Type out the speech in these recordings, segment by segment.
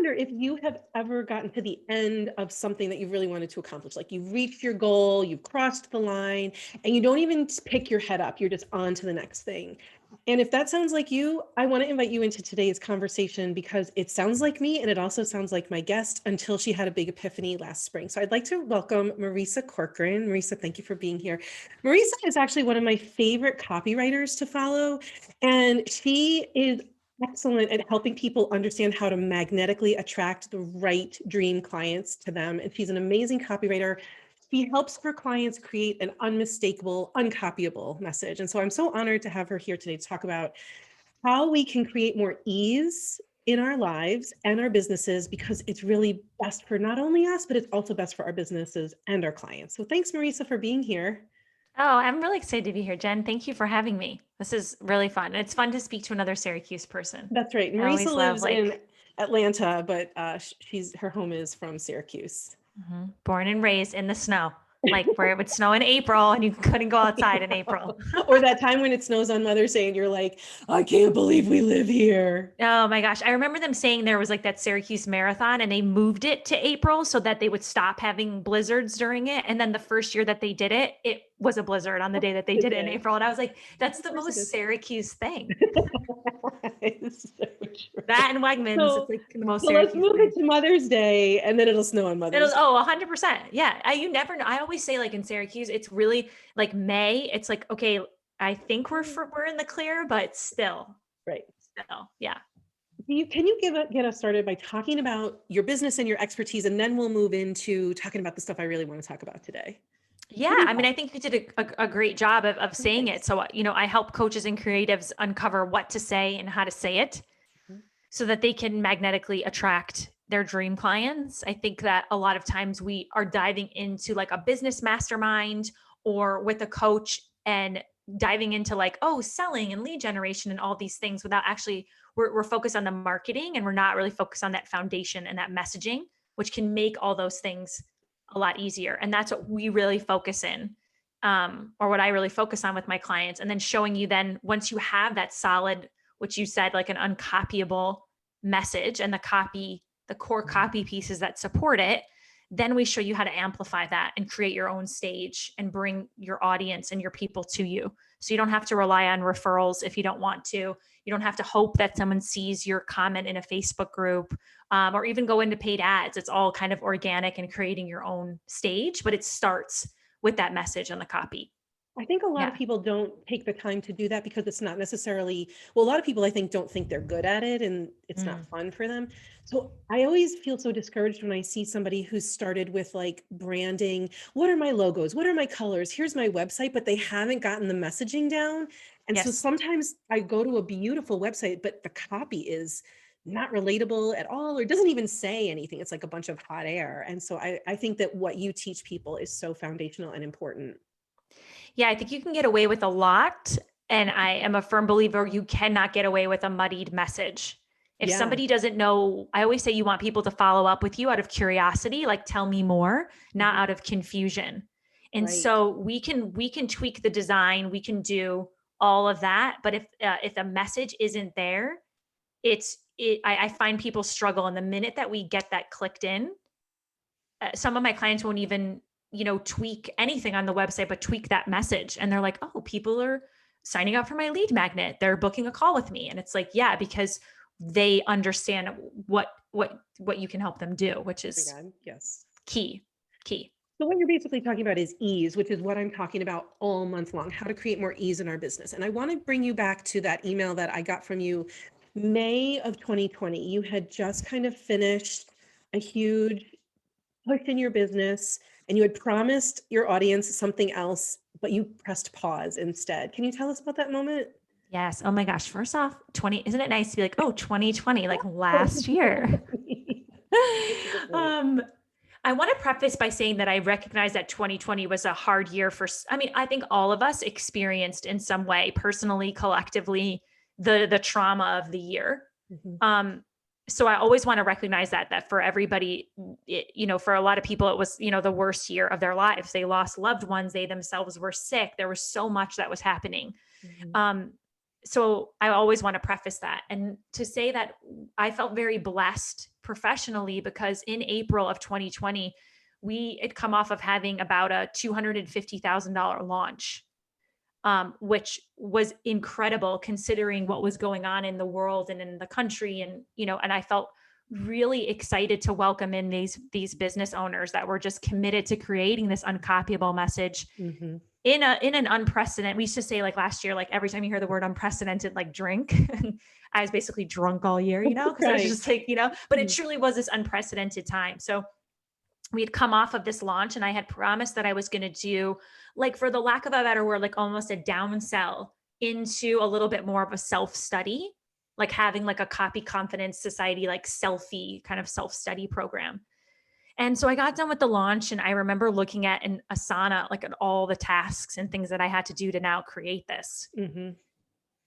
wonder if you have ever gotten to the end of something that you really wanted to accomplish, like you've reached your goal, you've crossed the line, and you don't even pick your head up. You're just on to the next thing. And if that sounds like you, I want to invite you into today's conversation because it sounds like me and it also sounds like my guest until she had a big epiphany last spring. So I'd like to welcome Marisa Corcoran. Marisa, thank you for being here. Marisa is actually one of my favorite copywriters to follow, and she is excellent at helping people understand how to magnetically attract the right dream clients to them. And she's an amazing copywriter. She helps her clients create an unmistakable, uncopyable message. And so I'm so honored to have her here today to talk about how we can create more ease in our lives and our businesses, because it's really best for not only us, but it's also best for our businesses and our clients. So thanks, Marisa, for being here. Oh, I'm really excited to be here, Jen. Thank you for having me. This is really fun. It's fun to speak to another Syracuse person. That's right. I Marisa always love lives in Atlanta, but her home is from Syracuse. born and raised in the snow, like where it would snow in April and you couldn't go outside in April. Or that time when it snows on Mother's Day and you're like, I can't believe we live here. Oh my gosh. I remember them saying there was like that Syracuse marathon and they moved it to April so that they would stop having blizzards during it. And then the first year that they did it, it was a blizzard on the day that they did it in April. And I was like, that's the most Syracuse thing. It's so true. That and Wegmans, it's like the most So let's Syracuse move thing. it to Mother's Day and then it'll snow on Mother's Day. 100%. Yeah. You never know. I always say like in Syracuse, it's really like May. It's like, okay, I think we're in the clear, but still. Right. Still. Yeah. Can you get us started by talking about your business and your expertise, and then we'll move into talking about the stuff I really want to talk about today. Yeah. I mean, I think you did a great job of saying it. So, I help coaches and creatives uncover what to say and how to say it so that they can magnetically attract their dream clients. I think that a lot of times we are diving into like a business mastermind or with a coach and diving into like, selling and lead generation and all these things without actually, we're focused on the marketing and we're not really focused on that foundation and that messaging, which can make all those things a lot easier. And that's what we really focus in, or what I really focus on with my clients. And then showing you then once you have that solid, which you said, like an uncopyable message and the core copy pieces that support it, then we show you how to amplify that and create your own stage and bring your audience and your people to you. So you don't have to rely on referrals if you don't want to. You don't have to hope that someone sees your comment in a Facebook group, or even go into paid ads. It's all kind of organic and creating your own stage, but it starts with that message and the copy. I think a lot of people don't take the time to do that because it's not necessarily, a lot of people I think don't think they're good at it and it's not fun for them. So I always feel so discouraged when I see somebody who's started with like branding. What are my logos? What are my colors? Here's my website, but they haven't gotten the messaging down. And so sometimes I go to a beautiful website, but the copy is not relatable at all, or doesn't even say anything. It's like a bunch of hot air. And so I think that what you teach people is so foundational and important. Yeah, I think you can get away with a lot. And I am a firm believer you cannot get away with a muddied message. If somebody doesn't know, I always say you want people to follow up with you out of curiosity, like tell me more, not out of confusion. And so we can tweak the design, we can do all of that. But if a message isn't there, I find people struggle. And the minute that we get that clicked in, some of my clients won't even tweak anything on the website, but tweak that message. And they're like, oh, people are signing up for my lead magnet. They're booking a call with me. And it's like, yeah, because they understand what you can help them do, which is key. So what you're basically talking about is ease, which is what I'm talking about all month long, how to create more ease in our business. And I want to bring you back to that email that I got from you May of 2020. You had just kind of finished a huge push in your business and you had promised your audience something else, but you pressed pause instead. Can you tell us about that moment? Yes. Oh my gosh. First off, isn't it nice to be like, 2020, like last year? I want to preface by saying that I recognize that 2020 was a hard year I think all of us experienced in some way, personally, collectively, the trauma of the year. So I always want to recognize that for everybody, for a lot of people, it was, the worst year of their lives. They lost loved ones. They themselves were sick. There was so much that was happening. So I always want to preface that and to say that I felt very blessed professionally, because in April of 2020, we had come off of having about a $250,000 launch, which was incredible considering what was going on in the world and in the country. And, and I felt really excited to welcome in these business owners that were just committed to creating this uncopyable message Mm-hmm. in an unprecedented. We used to say, like, last year, like, every time you hear the word unprecedented, like, drink, I was basically drunk all year, because I was Right. just like, but it truly was this unprecedented time. So we had come off of this launch, and I had promised that I was going to do, like, for the lack of a better word, like almost a downsell into a little bit more of a self-study, like having like a copy confidence society, like selfie kind of self-study program. And so I got done with the launch, and I remember looking at an Asana, like at all the tasks and things that I had to do to now create this. Mm-hmm.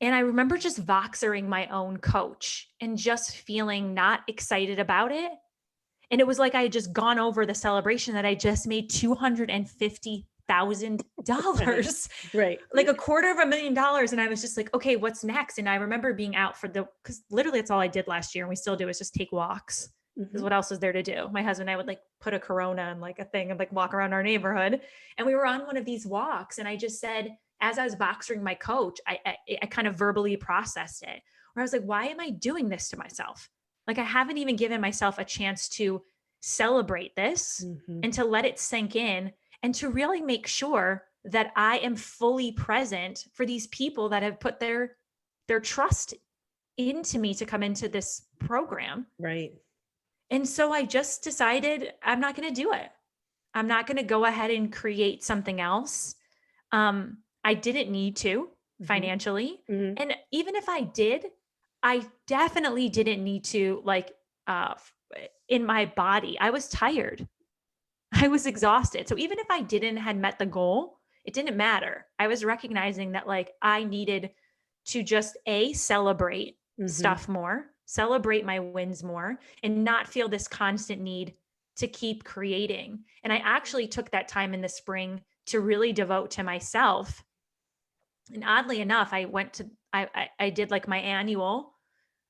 And I remember just Voxering my own coach and just feeling not excited about it. And it was like I had just gone over the celebration that I just made $250,000, Right. like $250,000. And I was just like, okay, what's next? And I remember being out because literally that's all I did last year, and we still do, is just take walks. Because Mm-hmm. what else is there to do? My husband and I would like put a Corona in like a thing and like walk around our neighborhood. And we were on one of these walks, and I just said, as I was boxing my coach, I kind of verbally processed it, where I was like, why am I doing this to myself? Like, I haven't even given myself a chance to celebrate this Mm-hmm. and to let it sink in, and to really make sure that I am fully present for these people that have put their trust into me to come into this program. Right. And so I just decided I'm not going to do it. I'm not going to go ahead and create something else. I didn't need to financially. Mm-hmm. And even if I did, I definitely didn't need to, like, in my body. I was tired. I was exhausted. So even if I had met the goal, it didn't matter. I was recognizing that, like, I needed to just celebrate Mm-hmm. stuff more, celebrate my wins more, and not feel this constant need to keep creating. And I actually took that time in the spring to really devote to myself. And oddly enough, I did like my annual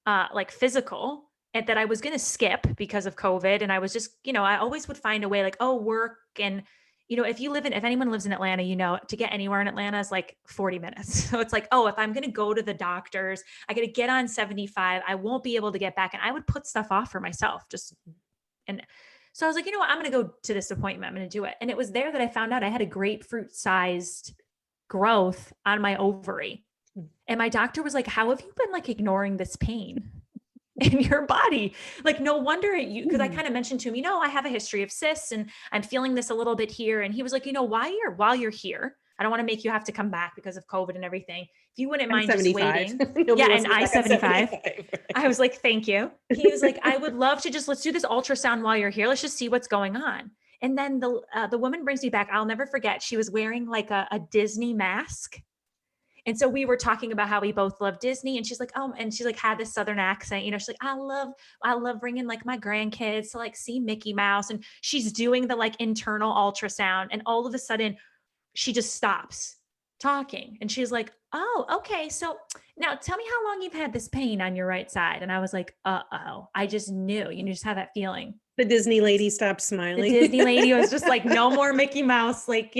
like physical, and that I was going to skip because of COVID. And I was just, I always would find a way, like, oh, work. And, if anyone lives in Atlanta, to get anywhere in Atlanta is like 40 minutes. So it's like, oh, if I'm going to go to the doctors, I got to get on 75. I won't be able to get back. And I would put stuff off for myself and so I was like, you know what, I'm going to go to this appointment. I'm going to do it. And it was there that I found out I had a grapefruit sized growth on my ovary. And my doctor was like, how have you been like ignoring this pain in your body? Like, no wonder because I kind of mentioned to him, I have a history of cysts, and I'm feeling this a little bit here. And he was like, while you're here, I don't want to make you have to come back because of COVID and everything. If you wouldn't mind just waiting. Yeah. And I-75. I was like, thank you. He was like, I would love to let's do this ultrasound while you're here. Let's just see what's going on. And then the woman brings me back. I'll never forget. She was wearing like a Disney mask. And so we were talking about how we both love Disney, and she's like, oh, and she's like, had this Southern accent, she's like, I love bringing like my grandkids to like see Mickey Mouse. And she's doing the like internal ultrasound. And all of a sudden she just stops talking. And she's like, oh, okay. So now tell me how long you've had this pain on your right side. And I was like, uh-oh, I just knew, just have that feeling. The Disney lady stopped smiling. The Disney lady was just like, no more Mickey Mouse, like,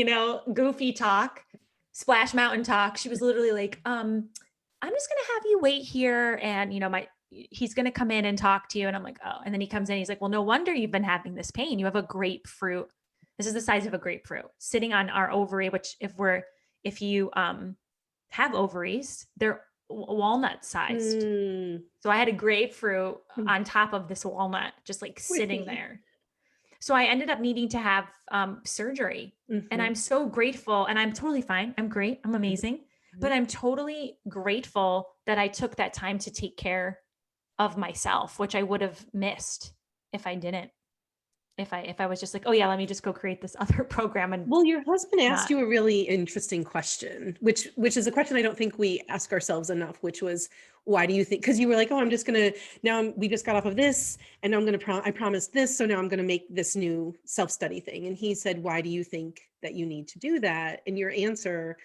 goofy talk. Splash Mountain talk. She was literally like, I'm just going to have you wait here. And, he's going to come in and talk to you. And I'm like, oh, and then he comes in, he's like, well, no wonder you've been having this pain. You have a grapefruit. This is the size of a grapefruit sitting on our ovary, which if you have ovaries, they're walnut sized. So I had a grapefruit on top of this walnut, just like sitting there. So I ended up needing to have surgery, and I'm so grateful, and I'm totally fine. I'm great. I'm amazing. But I'm totally grateful that I took that time to take care of myself, which I would have missed if I didn't. If I was just like, oh yeah, let me just go create this other program. And well, your husband asked you a really interesting question, which is a question I don't think we ask ourselves enough, which was, why do you think? Because you were like, oh, I'm just going to, we just got off of this, and now I promised this. So now I'm going to make this new self-study thing. And he said, why do you think that you need to do that? And your answer,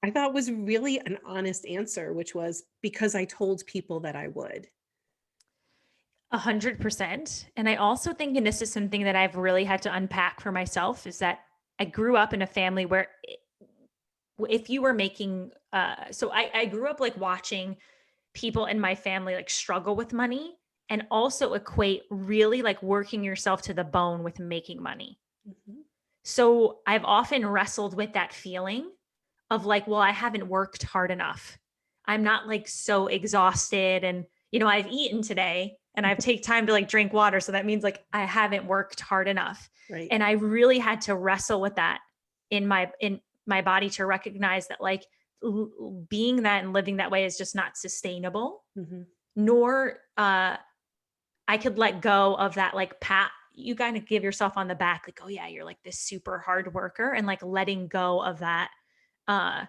I thought, was really an honest answer, which was, because I told people that I would. 100%. And I also think, and this is something that I've really had to unpack for myself, is that I grew up in a family where if you were making, so I grew up like watching people in my family like struggle with money and also equate really like working yourself to the bone with making money. Mhm. So I've often wrestled with that feeling of like, well, I haven't worked hard enough. I'm not like so exhausted and, I've eaten today and I've take time to like drink water. So that means like I haven't worked hard enough. Right. And I really had to wrestle with that in my body to recognize that like being that and living that way is just not sustainable, Mhm. nor I could let go of that like pat. You kind of give yourself on the back, like, oh yeah, you're like this super hard worker, and like letting go of uh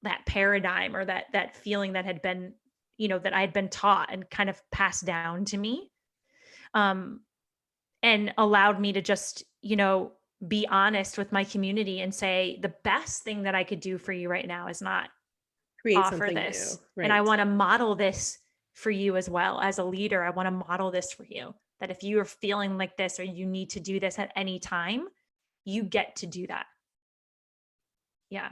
that paradigm or that feeling that had been, that I had been taught and kind of passed down to me. Um and allowed me to just, be honest with my community and say the best thing that I could do for you right now is not Create offer something this. new. And I Right. want to model this for you as well. As a leader, I want to model this for you, that if you are feeling like this or you need to do this at any time, you get to do that. Yeah.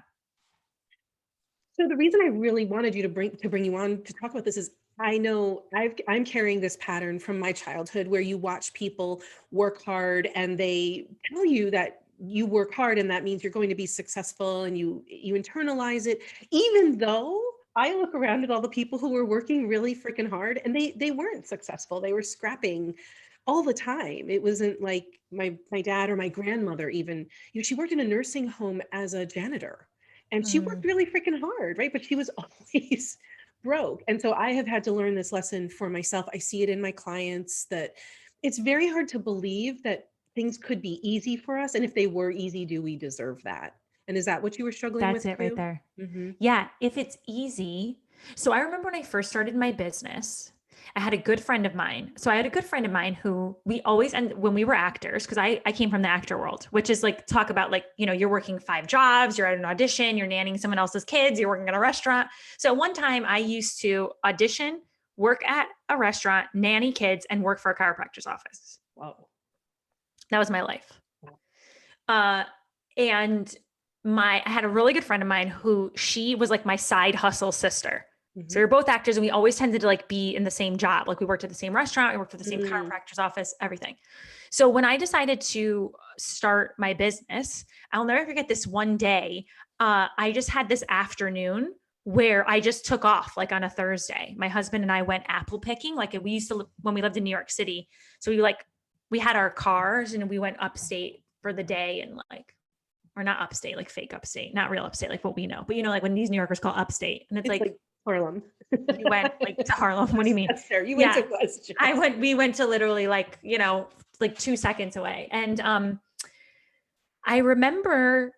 So the reason I really wanted you to bring you on to talk about this is I know I'm carrying this pattern from my childhood where you watch people work hard and they tell you that you work hard and that means you're going to be successful, and you internalize it, even though I look around at all the people who were working really freaking hard and they weren't successful. They were scrapping all the time. It wasn't like my dad or my grandmother even, she worked in a nursing home as a janitor, and she Mm, worked really freaking hard, right? But she was always broke. And so I have had to learn this lesson for myself. I see it in my clients that it's very hard to believe that things could be easy for us. And if they were easy, do we deserve that? And is that what you were struggling that's with it right too? there. Mm-hmm. Yeah, if it's easy. So I remember when I first started my business, I had a good friend of mine. So I had a good friend of mine who we always, and when we were actors, because I came from the actor world, which is like talk about like, you're working 5 jobs, you're at an audition, you're nannying someone else's kids, you're working at a restaurant. So at one time I used to audition, work at a restaurant, nanny kids, and work for a chiropractor's office. Wow. That was my life. Wow. Uh, and I had a really good friend of mine who she was like my side hustle sister. So Mm-hmm. we were both actors and we always tended to like be in the same job. Like we worked at the same restaurant, we worked for the same Mm-hmm. chiropractor's office, everything. So when I decided to start my business, I'll never forget this one day. I just had this afternoon where I just took off like on a Thursday. My husband and I went apple picking. Like we used to, when we lived in New York City. So we had our cars and we went upstate for the day and like, or not upstate, like fake upstate, not real upstate, like what we know. But like when these New Yorkers call upstate, and it's It's like like Harlem. we went like to Harlem. What do you mean? Westchester. You went to Yeah, Westchester. we went to literally like, like 2 seconds away. And I remember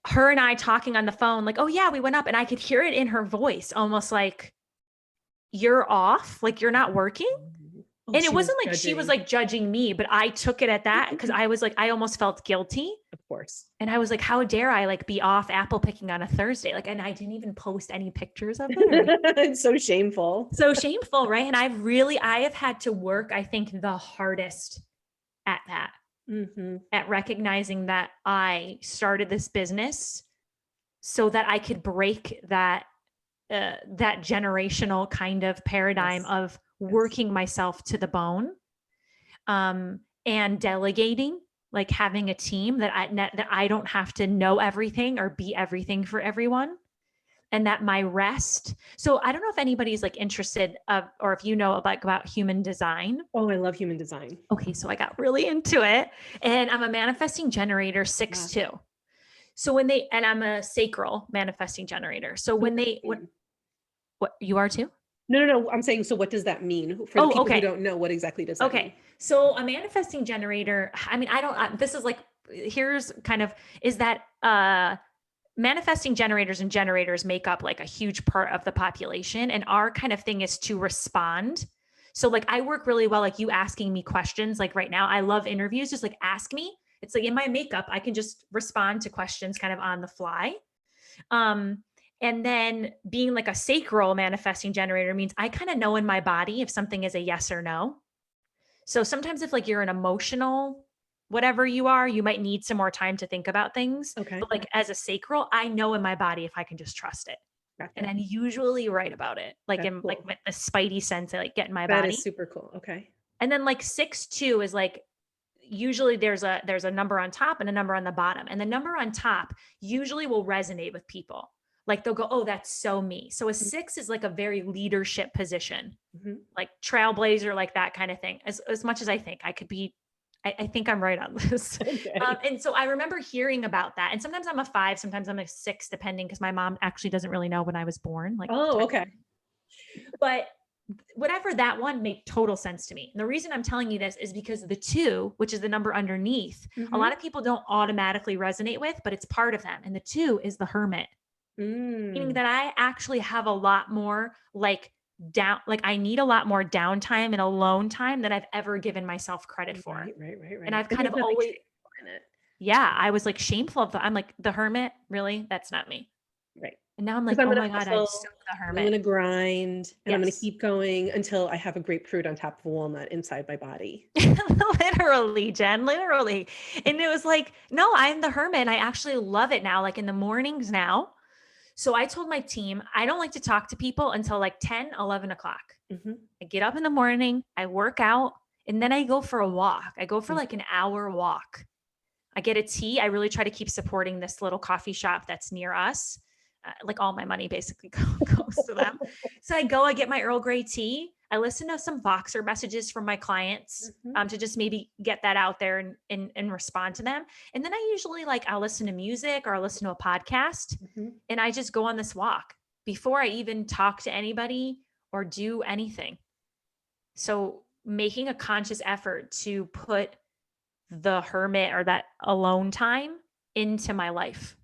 her and I talking on the phone, like, oh yeah, we went up, and I could hear it in her voice, almost like, you're off, like you're not working. Oh, And it she was wasn't like she was judging. like judging me, but I took it at that because I was like, I almost felt guilty. Of course. And I was like, how dare I like be off apple picking on a Thursday? Like, and I didn't even post any pictures of it. It's so shameful. So shameful, right? And I have had to work, I think, the hardest at that, Mm-hmm. at recognizing that I started this business so that I could break that generational kind of paradigm Yes. of Yes. working myself to the bone, and delegating, like having a team that I don't have to know everything or be everything for everyone, and that my rest. So I don't know if anybody's like interested or if about human design. Oh, I love human design. Okay, so I got really into it, and I'm a manifesting generator Yeah. 6-2. So and I'm a sacral manifesting generator. So So what when does they that mean? what you are too? No. I'm saying, so what does that mean for the Oh, people who okay. don't know? What exactly does that mean? Okay. So a manifesting generator, I mean, this is like, here's kind of, is that manifesting generators and generators make up like a huge part of the population. And our kind of thing is to respond. So like I work really well, like you asking me questions, like right now, I love interviews, just like ask me. It's like in my makeup, I can just respond to questions kind of on the fly. Um, and then being like a sacral manifesting generator means I kind of know in my body if something is a yes or no. So sometimes if like you're an emotional, whatever you are, you might need some more time to think about things. Okay. But like as a sacral, I know in my body if I can just trust it. Gotcha. And I'm usually right about it. Like That's in cool. like with the spidey sense I like get in my That body. is super cool. Okay. And then like 6-2 is like usually there's a number on top and a number on the bottom. And the number on top usually will resonate with people. Like they'll go, oh, that's so me. So a 6 is like a very leadership position, Mm-hmm. like trailblazer, like that kind of thing. As much as I think I could be, I think I'm right on this. Okay. And so I remember hearing about that. And sometimes I'm a 5, sometimes I'm a 6, depending, because my mom actually doesn't really know when I was born. Like, Oh, okay. but whatever that one made total sense to me. And the reason I'm telling you this is because the 2, which is the number underneath, a lot of people don't automatically resonate with, but it's part of them. And the 2 is the hermit, meaning that I actually have a lot more like I need a lot more downtime and alone time than I've ever given myself credit for. Right. And I've But kind of there's nothing always, shameful in it. yeah, I was like shameful of I'm like, the hermit, really? That's not me. Right. And now I'm like, Because I'm oh gonna my God, I'm hustle, so the I'm hermit. gonna grind, and I'm gonna Yes. keep going until I have a grapefruit on top of a walnut inside my body. Literally, Jen, literally. And it was like, no, I'm the hermit. I actually love it now, like in the mornings now. So I told my team, I don't like to talk to people until like 10, 11 o'clock. Mm-hmm. I get up in the morning, I work out, and then I go for a walk. I go for like an hour walk. I get a tea. I really try to keep supporting this little coffee shop that's near us. Like all my money basically goes to them. So I get my Earl Grey tea. I listen to some Voxer messages from my clients to just maybe get that out there and respond to them. And then I usually I'll listen to music or I'll listen to a podcast and I just go on this walk before I even talk to anybody or do anything. So making a conscious effort to put the hermit or that alone time into my life.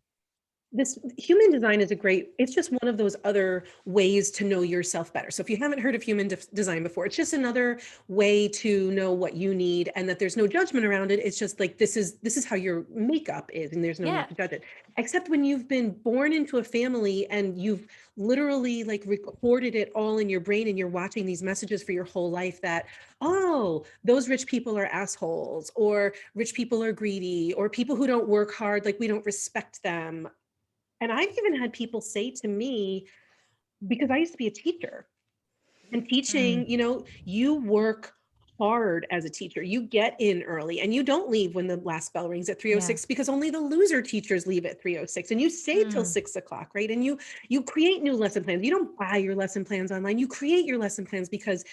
This human design is it's just one of those other ways to know yourself better. So if you haven't heard of human design before, it's just another way to know what you need and that there's no judgment around it. It's just like, this is how your makeup is and there's no need to judge it. Except when you've been born into a family and you've literally recorded it all in your brain and you're watching these messages for your whole life that, oh, those rich people are assholes, or rich people are greedy, or people who don't work hard, like we don't respect them. And I've even had people say to me, because I used to be a teacher, and teaching, you work hard as a teacher. You get in early and you don't leave when the last bell rings at 3:06 because only the loser teachers leave at 3:06, and you stay till 6:00, right? And you create new lesson plans. You don't buy your lesson plans online. You create your lesson plans because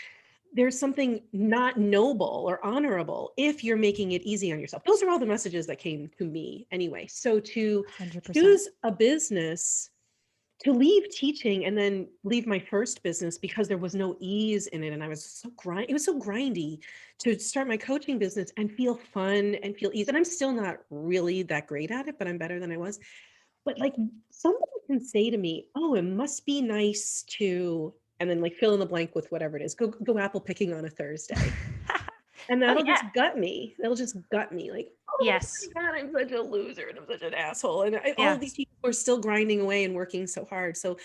there's something not noble or honorable if you're making it easy on yourself. Those are all the messages that came to me anyway. So to 100%. choose a business, to leave teaching and then leave my first business because there was no ease in it, and I was it was so grindy, to start my coaching business and feel fun and feel ease. And I'm still not really that great at it, but I'm better than I was. But somebody can say to me, oh, it must be nice to, and then fill in the blank with whatever it is, go apple picking on a Thursday. And that'll just gut me. That'll just gut me oh yes. my God, I'm such a loser and I'm such an asshole. And all of these people are still grinding away and working so hard. So,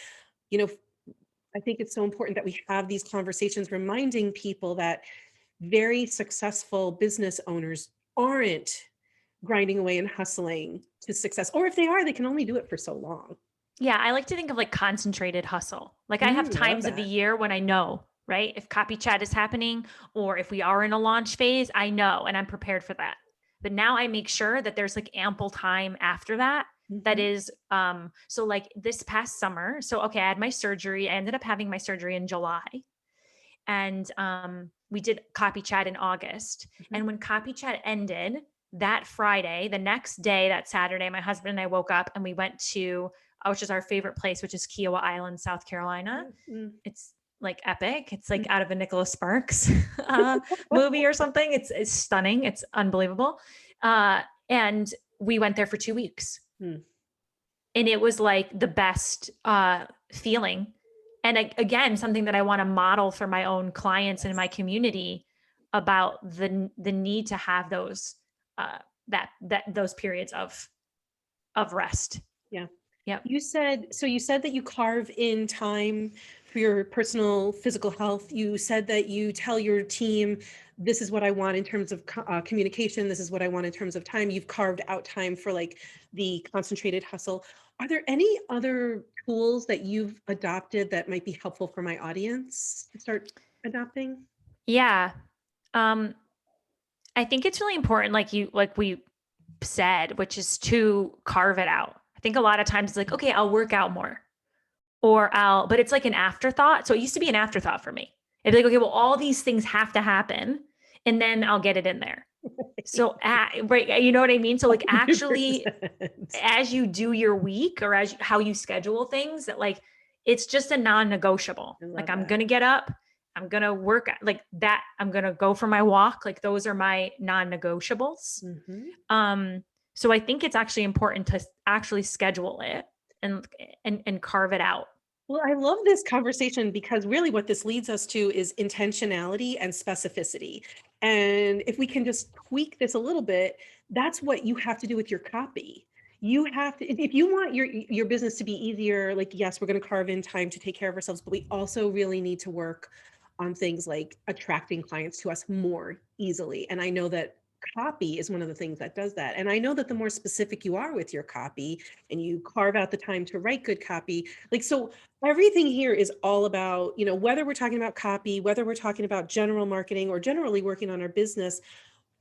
I think it's so important that we have these conversations reminding people that very successful business owners aren't grinding away and hustling to success. Or if they are, they can only do it for so long. Yeah, I like to think of concentrated hustle. I have times of the year when I know, right? If copy chat is happening or if we are in a launch phase, I know and I'm prepared for that. But now I make sure that there's ample time after that. That is, so this past summer. So, okay, I had my surgery. I ended up having my surgery in July. And we did copy chat in August. And when copy chat ended that Friday, the next day, that Saturday, my husband and I woke up and we went to, which is our favorite place, which is Kiowa Island, South Carolina. It's epic. It's out of a Nicholas Sparks movie or something. It's stunning. It's unbelievable. And we went there for 2 weeks. And it was the best feeling. And again, something that I want to model for my own clients and in my community about the need to have those those periods of rest. Yeah. Yeah. You said that you carve in time for your personal physical health. You said that you tell your team, this is what I want in terms of communication. This is what I want in terms of time. You've carved out time for like the concentrated hustle. Are there any other tools that you've adopted that might be helpful for my audience to start adopting? Yeah. Um, I think it's really important, like we said, which is to carve it out. I think a lot of times it's like, okay, I'll work out more but it's like an afterthought. So it used to be an afterthought for me. It'd be like, okay, well, all these things have to happen and then I'll get it in there. So, right, you know what I mean? So like actually 100%. as you do your week or how you schedule things, that like it's just a non-negotiable. I Like love I'm that. going to get up, I'm going to work like that, I'm going to go for my walk. Like those are my non-negotiables. Mhm. So I think it's actually important to actually schedule it and carve it out. Well, I love this conversation because really what this leads us to is intentionality and specificity. And if we can just tweak this a little bit, that's what you have to do with your copy. You have to, if you want your business to be easier, like yes, we're going to carve in time to take care of ourselves, but we also really need to work on things like attracting clients to us more easily. And I know that copy is one of the things that does that. And I know that the more specific you are with your copy and you carve out the time to write good copy, like so everything here is all about, whether we're talking about copy, whether we're talking about general marketing or generally working on our business,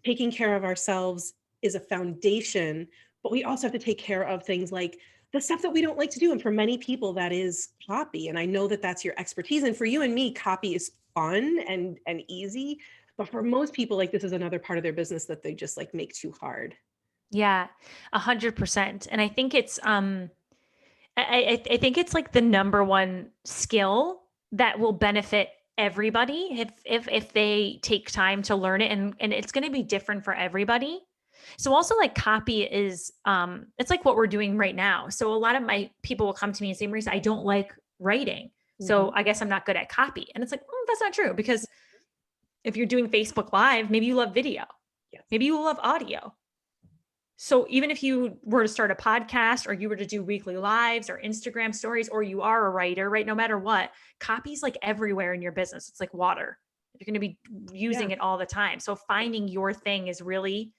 taking care of ourselves is a foundation, but we also have to take care of things like the stuff that we don't like to do. And for many people, that is copy. And I know that that's your expertise. And for you and me, copy is fun and easy. But for most people, like this is another part of their business that they just like make too hard. Yeah, 100%. And I think it's I think it's like the number one skill that will benefit everybody if they take time to learn it, and it's going to be different for everybody. So also like copy is it's like what we're doing right now. So a lot of my people will come to me and say, Marisa, I don't like writing. So Mhm. I guess I'm not good at copy. And it's like, that's not true, because if you're doing Facebook Live, maybe you love video. Yes. Maybe you love audio. So even if you were to start a podcast or you were to do weekly lives or Instagram stories, or you are a writer, right? No matter what, copy's like everywhere in your business. It's like water. You're going to be Yeah. using it all the time. So finding your thing is really,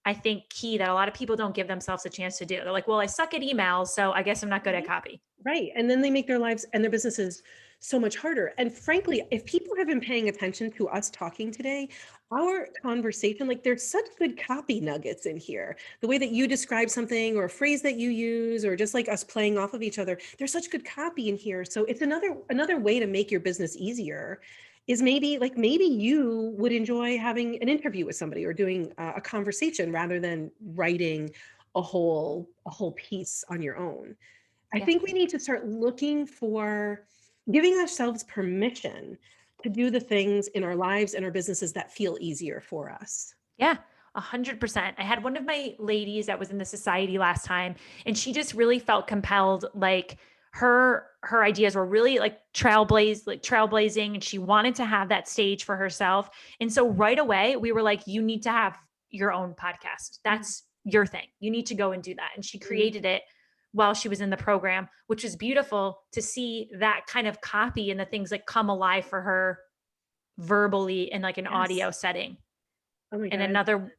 I think, key that a lot of people don't give themselves a chance to do. They're like, well, I suck at emails, so I guess I'm not good at copy. Right. And then they make their lives and their businesses so much harder. And frankly, if people have been paying attention to us talking today, our conversation, like there's such good copy nuggets in here. The way that you describe something or a phrase that you use, or just like us playing off of each other, there's such good copy in here. So it's another way to make your business easier is maybe you would enjoy having an interview with somebody or doing a conversation rather than writing a whole piece on your own. I Yeah. think we need to start looking for giving ourselves permission to do the things in our lives and our businesses that feel easier for us. Yeah, 100%. I had one of my ladies that was in the society last time, and she just really felt compelled, like her ideas were really like trailblazing, and she wanted to have that stage for herself. And so right away, we were like, you need to have your own podcast. That's your thing. You need to go and do that. And she Mhm. created it while she was in the program, which was beautiful to see that kind of copy and the things like come alive for her verbally in like an Yes. audio setting. Oh my And God.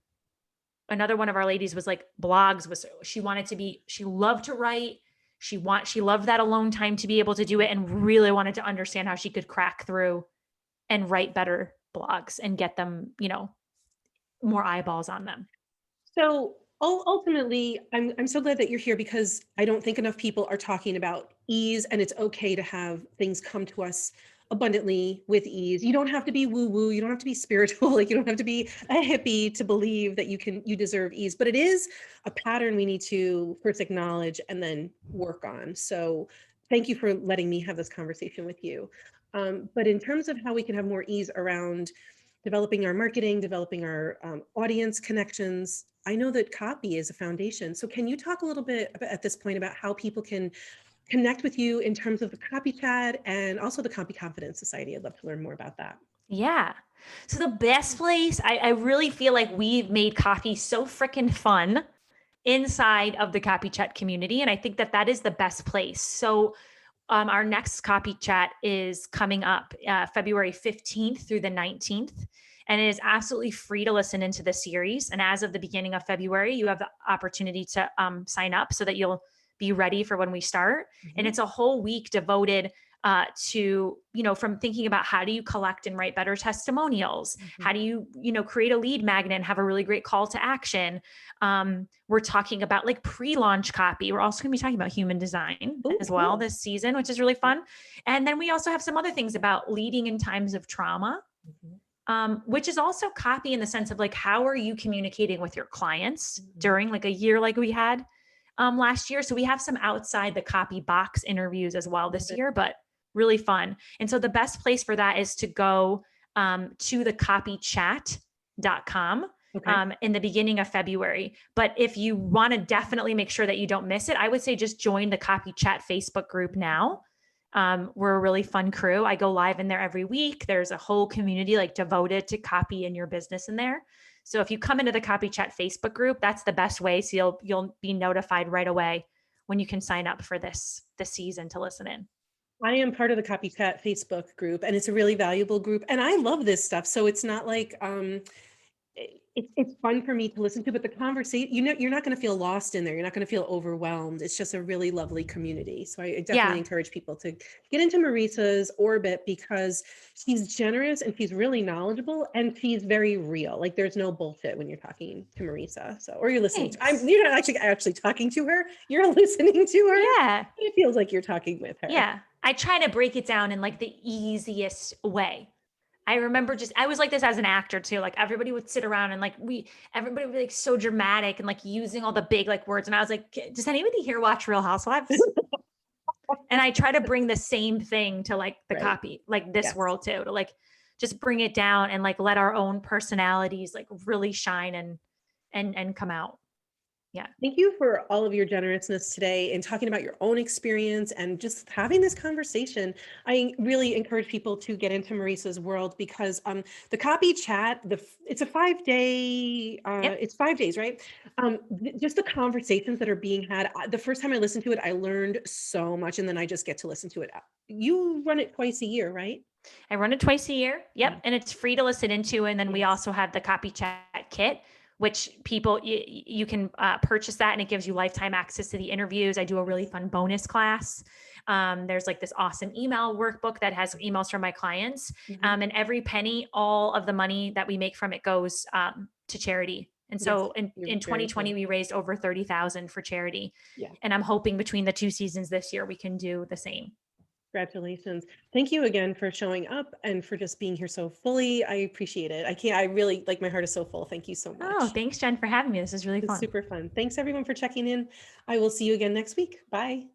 another one of our ladies was like blogs, was she loved to write. She loved that alone time to be able to do it, and really wanted to understand how she could crack through and write better blogs and get them, more eyeballs on them. So ultimately, I'm so glad that you're here because I don't think enough people are talking about ease, and it's okay to have things come to us abundantly with ease. You don't have to be woo woo. You don't have to be spiritual. Like you don't have to be a hippie to believe that you deserve ease. But it is a pattern we need to first acknowledge and then work on. So thank you for letting me have this conversation with you. But in terms of how we can have more ease around developing our marketing, developing our audience connections. I know that copy is a foundation. So can you talk a little bit at this point about how people can connect with you in terms of the Copy Chat and also the Copy Confidence Society? I'd love to learn more about that. Yeah. So the best place, I really feel like we've made coffee so freaking fun inside of the copy chat community. And I think that that is the best place. So Our next copy chat is coming up February 15th through the 19th. And it is absolutely free to listen into the series. And as of the beginning of February, you have the opportunity to sign up so that you'll be ready for when we start. And it's a whole week devoted to, from thinking about how do you collect and write better testimonials? How do you, create a lead magnet and have a really great call to action? We're talking about like pre-launch copy. We're also going to be talking about human design as well this season, which is really fun. And then we also have some other things about leading in times of trauma. Which is also copy in the sense of like, how are you communicating with your clients during like a year like we had last year? So we have some outside the copy box interviews as well this year, but really fun. And so the best place for that is to go to thecopychat.com in the beginning of February. But if you want to definitely make sure that you don't miss it, I would say just join the Copy Chat Facebook group now. We're a really fun crew. I go live in there every week. There's a whole community like devoted to copy in your business in there. So if you come into the Copy Chat Facebook group, that's the best way. So you'll be notified right away when you can sign up for this season to listen in. I am part of the Copycat Facebook group, and it's a really valuable group. And I love this stuff. So it's not like it's fun for me to listen to, but the conversation, you're not going to feel lost in there. You're not going to feel overwhelmed. It's just a really lovely community. So I definitely encourage people to get into Marisa's orbit because she's generous and she's really knowledgeable and she's very real. Like there's no bullshit when you're talking to Marisa. So, or you're listening you're not actually talking to her. You're listening to her. Yeah. It feels like you're talking with her. Yeah. I try to break it down in like the easiest way. I remember I was like this as an actor too. Like everybody would sit around and like everybody would be like so dramatic and like using all the big like words. And I was like, does anybody here watch Real Housewives? And I try to bring the same thing to like the copy, like this world too, to like just bring it down and like let our own personalities like really shine and come out. Yeah. Thank you for all of your generousness today and talking about your own experience and just having this conversation. I really encourage people to get into Marisa's world because the copy chat, it's a 5-day, it's 5 days, right? Just the conversations that are being had. The first time I listened to it, I learned so much, and then I just get to listen to it. You run it twice a year, right? I run it twice a year. Yep. And it's free to listen into. And then we also have the copy chat kit, which people, you can purchase that and it gives you lifetime access to the interviews. I do a really fun bonus class. There's like this awesome email workbook that has emails from my clients. And every penny, all of the money that we make from it goes to charity. And so in 2020, we raised over 30,000 for charity. Yeah. And I'm hoping between the 2 seasons this year, we can do the same. Congratulations. Thank you again for showing up and for just being here so fully. I appreciate it. I really like, my heart is so full. Thank you so much. Oh, thanks, Jen, for having me. This is really fun. Super fun. Thanks everyone for checking in. I will see you again next week. Bye.